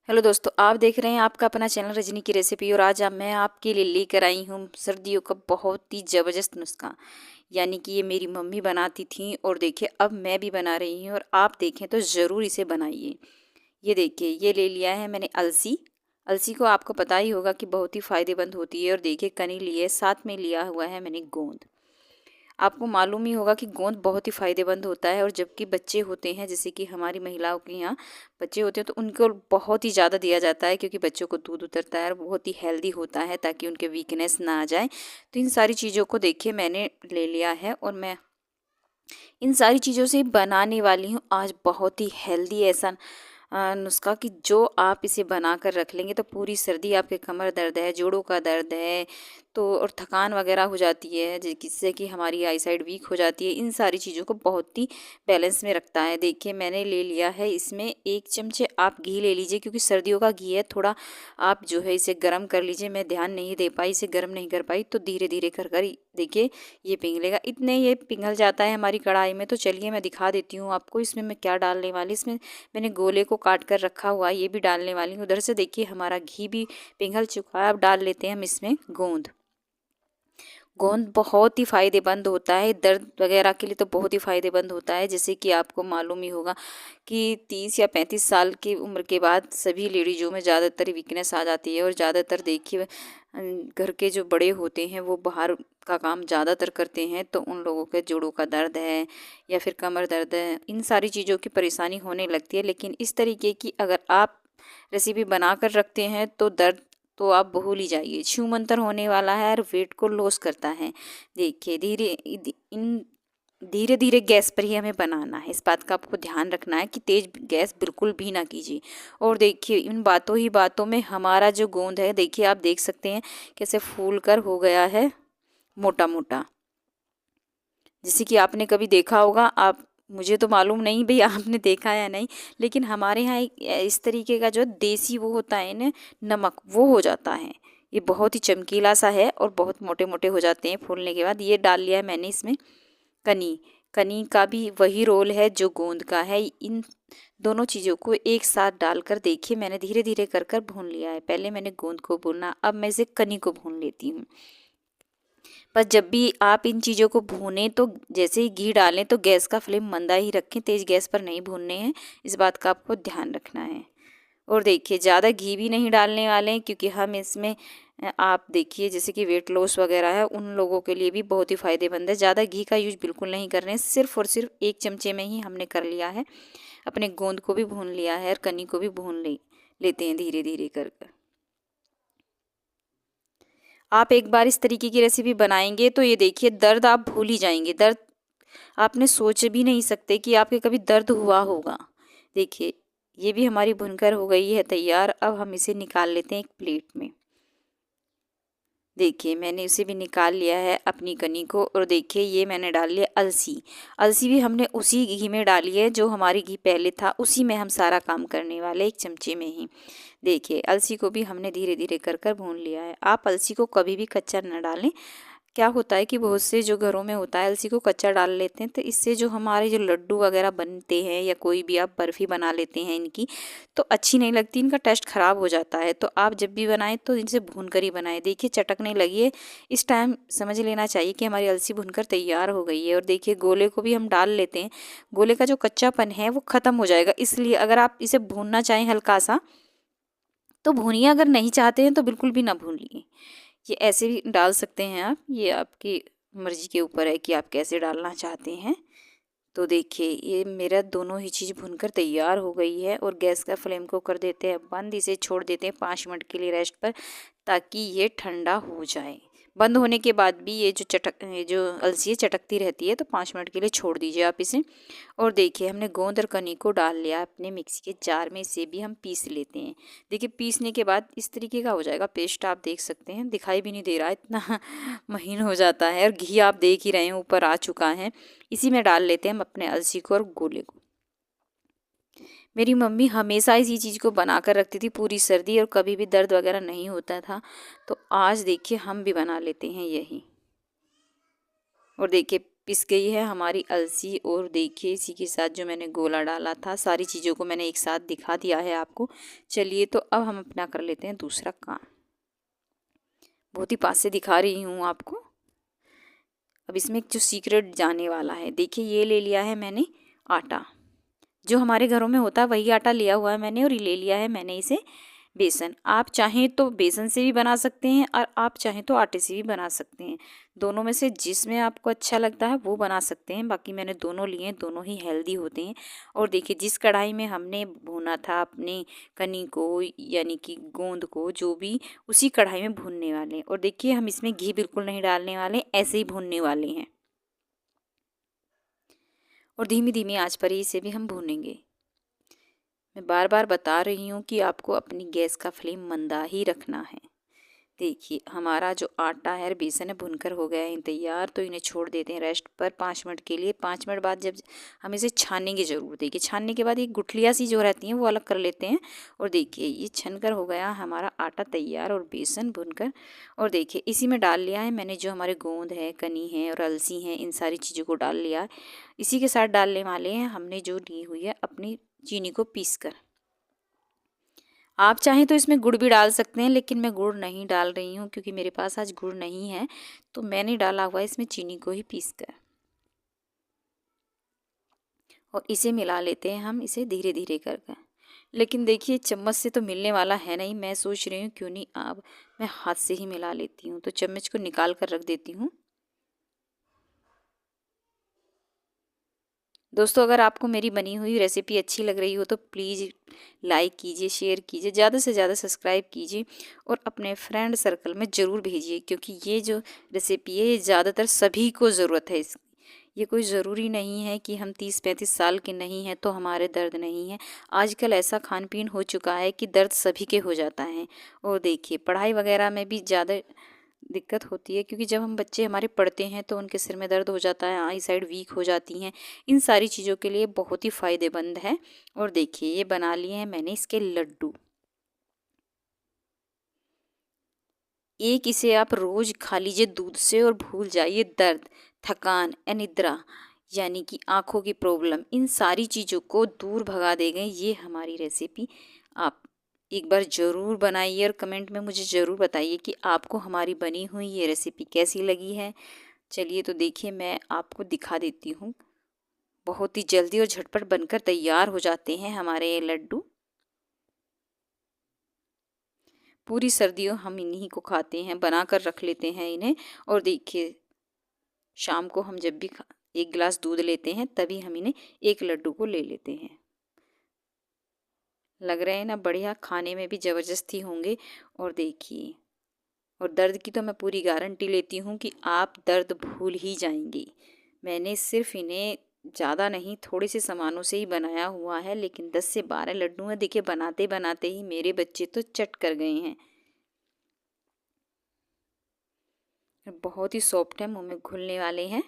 Hello दोस्तों, आप देख रहे हैं आपका अपना चैनल रजनी की रेसिपी। और आज मैं आपके लिए लेकर आई हूँ सर्दियों का बहुत ही ज़बरदस्त नुस्खा। यानी कि ये मेरी मम्मी बनाती थी और देखिए अब मैं भी बना रही हूँ और आप देखें तो ज़रूर इसे बनाइए। ये देखिए, ये ले लिया है मैंने अलसी। अलसी को आपको पता ही होगा कि बहुत ही फ़ायदेमंद होती है। और देखिए कनी लिए, साथ में लिया हुआ है मैंने गोंद। आपको मालूम ही होगा कि गोंद बहुत ही फ़ायदेमंद होता है। और जबकि बच्चे होते हैं, जैसे कि हमारी महिलाओं के यहाँ बच्चे होते हैं, तो उनको बहुत ही ज़्यादा दिया जाता है क्योंकि बच्चों को दूध उतरता है और बहुत ही हेल्दी होता है ताकि उनके वीकनेस ना आ जाए। तो इन सारी चीज़ों को देखिए मैंने ले लिया है और मैं इन सारी चीज़ों से बनाने वाली हूँ आज बहुत ही हेल्दी ऐसा नुस्खा कि जो आप इसे बना कर रख लेंगे तो पूरी सर्दी, आपके कमर दर्द है, जोड़ों का दर्द है तो और थकान वगैरह हो जाती है जिससे कि हमारी आई साइड वीक हो जाती है, इन सारी चीज़ों को बहुत ही बैलेंस में रखता है। देखिए मैंने ले लिया है, इसमें 1 चमचे आप घी ले लीजिए क्योंकि सर्दियों का घी है। थोड़ा आप जो है इसे गर्म कर लीजिए। मैं ध्यान नहीं दे पाई, इसे गर्म नहीं कर पाई, तो धीरे धीरे कर कर देखिए ये पिघलेगा। इतने ये पिघल जाता है हमारी कढ़ाई में। तो चलिए मैं दिखा देती हूँ आपको इसमें मैं क्या डालने वाली। इसमें मैंने गोले को काट कर रखा हुआ है, ये भी डालने वाली हूँ। उधर से देखिए हमारा घी भी पिघल चुका है। अब डाल लेते हैं हम इसमें गोंद। गोंद बहुत ही फ़ायदेमंद होता है, दर्द वगैरह के लिए तो बहुत ही फ़ायदेमंद होता है। जैसे कि आपको मालूम ही होगा कि 30 या 35 साल की उम्र के बाद सभी लेडीज़ों में ज़्यादातर वीकनेस आ जाती है। और ज़्यादातर देखिए घर के जो बड़े होते हैं वो बाहर का काम ज़्यादातर करते हैं, तो उन लोगों के जोड़ों का दर्द है या फिर कमर दर्द है, इन सारी चीज़ों की परेशानी होने लगती है। लेकिन इस तरीके की अगर आप रेसिपी बना कर रखते हैं तो दर्द तो आप भूल ही जाइए। छू मंतर होने वाला है और वेट को लॉस करता है। देखिए धीरे धीरे गैस पर ही हमें बनाना है। इस बात का आपको ध्यान रखना है कि तेज गैस बिल्कुल भी ना कीजिए। और देखिए इन बातों ही बातों में हमारा जो गोंद है, देखिए आप देख सकते हैं कैसे फूल कर हो गया है मोटा मोटा। जैसे कि आपने कभी देखा होगा, आप मुझे तो मालूम नहीं भाई आपने देखा है या नहीं, लेकिन हमारे यहाँ एक इस तरीके का जो देसी वो होता है ना, नमक, वो हो जाता है। ये बहुत ही चमकीला सा है और बहुत मोटे मोटे हो जाते हैं फूलने के बाद। ये डाल लिया है मैंने इसमें कनी। कनी का भी वही रोल है जो गोंद का है। इन दोनों चीज़ों को एक साथ डालकर देखिए मैंने धीरे धीरे कर कर भून लिया है। पहले मैंने गोंद को भूना, अब मैं इसे कनी को भून लेती हूँ। पर जब भी आप इन चीज़ों को भूनें तो जैसे ही घी डालें तो गैस का फ्लेम मंदा ही रखें, तेज़ गैस पर नहीं भूनने हैं। इस बात का आपको ध्यान रखना है। और देखिए ज़्यादा घी भी नहीं डालने वाले हैं क्योंकि हम इसमें आप देखिए जैसे कि वेट लॉस वगैरह है उन लोगों के लिए भी बहुत ही फ़ायदेमंद है। ज़्यादा घी का यूज बिल्कुल नहीं कर रहे हैं, सिर्फ और सिर्फ 1 चमचे में ही हमने कर लिया है। अपने गोंद को भी भून लिया है और कनी को भी भून लेते हैं धीरे धीरे कर कर। आप एक बार इस तरीके की रेसिपी बनाएंगे तो ये देखिए दर्द आप भूल ही जाएंगे। दर्द आपने सोच भी नहीं सकते कि आपके कभी दर्द हुआ होगा। देखिए ये भी हमारी भुनकर हो गई है तैयार। अब हम इसे निकाल लेते हैं एक प्लेट में। देखिए मैंने इसे भी निकाल लिया है अपनी कनी को। और देखिए ये मैंने डाल लिया अलसी। अलसी भी हमने उसी घी में डाली है जो हमारी घी पहले था, उसी में हम सारा काम करने वाले 1 चमचे में ही। देखिए अलसी को भी हमने धीरे धीरे कर कर भून लिया है। आप अलसी को कभी भी कच्चा न डालें। क्या होता है कि बहुत से जो घरों में होता है अलसी को कच्चा डाल लेते हैं, तो इससे जो हमारे जो लड्डू वगैरह बनते हैं या कोई भी आप बर्फ़ी बना लेते हैं इनकी, तो अच्छी नहीं लगती, इनका टेस्ट ख़राब हो जाता है। तो आप जब भी बनाएं तो इनसे भून कर ही बनाएं। देखिए चटकने लगी है, इस टाइम समझ लेना चाहिए कि हमारी अलसी भुनकर तैयार हो गई है। और देखिए गोले को भी हम डाल लेते हैं। गोले का जो कच्चापन है वो ख़त्म हो जाएगा, इसलिए अगर आप इसे भूनना चाहें हल्का सा तो भूनिए, अगर नहीं चाहते हैं तो बिल्कुल भी ना भूनिए। ये ऐसे भी डाल सकते हैं आप, ये आपकी मर्ज़ी के ऊपर है कि आप कैसे डालना चाहते हैं। तो देखिए ये मेरा दोनों ही चीज़ भुनकर तैयार हो गई है। और गैस का फ्लेम को कर देते हैं बंद, इसे छोड़ देते हैं 5 मिनट के लिए रेस्ट पर ताकि ये ठंडा हो जाए। बंद होने के बाद भी ये जो अलसी चटकती रहती है, तो 5 मिनट के लिए छोड़ दीजिए आप इसे। और देखिए हमने गोंद और कनी को डाल लिया अपने मिक्सी के जार में, इसे भी हम पीस लेते हैं। देखिए पीसने के बाद इस तरीके का हो जाएगा पेस्ट, आप देख सकते हैं, दिखाई भी नहीं दे रहा है इतना महीन हो जाता है। और घी आप देख ही रहे हैं ऊपर आ चुका है। इसी में डाल लेते हैं हम अपने अलसी को और गोले को। मेरी मम्मी हमेशा इसी चीज़ को बना कर रखती थी पूरी सर्दी, और कभी भी दर्द वगैरह नहीं होता था। तो आज देखिए हम भी बना लेते हैं यही। और देखिए पिस गई है हमारी अलसी। और देखिए इसी के साथ जो मैंने गोला डाला था, सारी चीज़ों को मैंने एक साथ दिखा दिया है आपको। चलिए तो अब हम अपना कर लेते हैं दूसरा काम। बहुत ही पास से दिखा रही हूँ आपको। अब इसमें एक जो सीक्रेट जाने वाला है, देखिए ये ले लिया है मैंने आटा, जो हमारे घरों में होता है वही आटा लिया हुआ है मैंने। और ले लिया है मैंने इसे बेसन। आप चाहें तो बेसन से भी बना सकते हैं और आप चाहें तो आटे से भी बना सकते हैं। दोनों में से जिसमें आपको अच्छा लगता है वो बना सकते हैं। बाकी मैंने दोनों लिए हैं, दोनों ही हेल्दी होते हैं। और देखिए जिस कढ़ाई में हमने भुना था अपने कनी को, यानी कि गोंद को, जो भी उसी कढ़ाई में भूनने वाले हैं। और देखिए हम इसमें घी बिल्कुल नहीं डालने वाले, ऐसे ही भूनने वाले हैं। और धीमी धीमी आंच पर ही इसे भी हम भूनेंगे। मैं बार बार बता रही हूँ कि आपको अपनी गैस का फ्लेम मंदा ही रखना है। देखिए हमारा जो आटा है, बेसन है, भुनकर हो गया है तैयार। तो इन्हें छोड़ देते हैं रेस्ट पर 5 मिनट के लिए। 5 मिनट बाद जब हम इसे छानने की ज़रूरत है, देखिए छानने के बाद ये गुठलियाँ सी जो रहती हैं वो अलग कर लेते हैं। और देखिए ये छनकर हो गया हमारा आटा तैयार और बेसन भुनकर। और देखिए इसी में डाल लिया है मैंने जो हमारे गोंद है, कनी है और अलसी हैं, इन सारी चीज़ों को डाल लिया है। इसी के साथ डालने वाले हैं हमने जो ली हुई है अपनी चीनी को पीस कर। आप चाहें तो इसमें गुड़ भी डाल सकते हैं, लेकिन मैं गुड़ नहीं डाल रही हूँ क्योंकि मेरे पास आज गुड़ नहीं है। तो मैंने डाला हुआ है इसमें चीनी को ही पीस कर। और इसे मिला लेते हैं हम इसे धीरे धीरे कर। लेकिन देखिए चम्मच से तो मिलने वाला है नहीं। मैं सोच रही हूँ क्यों नहीं अब मैं हाथ से ही मिला लेती हूँ। तो चम्मच को निकाल कर रख देती हूँ। दोस्तों अगर आपको मेरी बनी हुई रेसिपी अच्छी लग रही हो तो प्लीज़ लाइक कीजिए, शेयर कीजिए, ज़्यादा से ज़्यादा सब्सक्राइब कीजिए और अपने फ्रेंड सर्कल में ज़रूर भेजिए। क्योंकि ये जो रेसिपी है ये ज़्यादातर सभी को ज़रूरत है इसकी। ये कोई ज़रूरी नहीं है कि हम 30-35 साल के नहीं हैं तो हमारे दर्द नहीं है। आजकल ऐसा खान पीन हो चुका है कि दर्द सभी के हो जाता है। और देखिए पढ़ाई वगैरह में भी ज़्यादा दिक्कत होती है, क्योंकि जब हम बच्चे हमारे पढ़ते हैं तो उनके सिर में दर्द हो जाता है, आई साइड वीक हो जाती हैं। इन सारी चीज़ों के लिए बहुत ही फ़ायदेमंद है। और देखिए ये बना लिए हैं मैंने इसके लड्डू। एक इसे आप रोज़ खा लीजिए दूध से और भूल जाइए दर्द, थकान, अनिद्रा, यानी कि आँखों की प्रॉब्लम, इन सारी चीज़ों को दूर भगा देंगे ये हमारी रेसिपी। आप एक बार ज़रूर बनाइए और कमेंट में मुझे ज़रूर बताइए कि आपको हमारी बनी हुई ये रेसिपी कैसी लगी है। चलिए तो देखिए मैं आपको दिखा देती हूँ। बहुत ही जल्दी और झटपट बनकर तैयार हो जाते हैं हमारे ये लड्डू। पूरी सर्दियों हम इन्हीं को खाते हैं, बना कर रख लेते हैं इन्हें। और देखिए शाम को हम जब भी एक गिलास दूध लेते हैं तभी हम इन्हें एक लड्डू को ले लेते हैं। लग रहे हैं ना बढ़िया, खाने में भी ज़बरदस्ती होंगे। और देखिए, और दर्द की तो मैं पूरी गारंटी लेती हूँ कि आप दर्द भूल ही जाएंगी। मैंने सिर्फ इन्हें ज़्यादा नहीं, थोड़े से सामानों से ही बनाया हुआ है, लेकिन 10 से 12 लड्डू हैं। देखिए बनाते बनाते ही मेरे बच्चे तो चट कर गए हैं। बहुत ही सॉफ्ट है, मुंह में घुलने वाले हैं।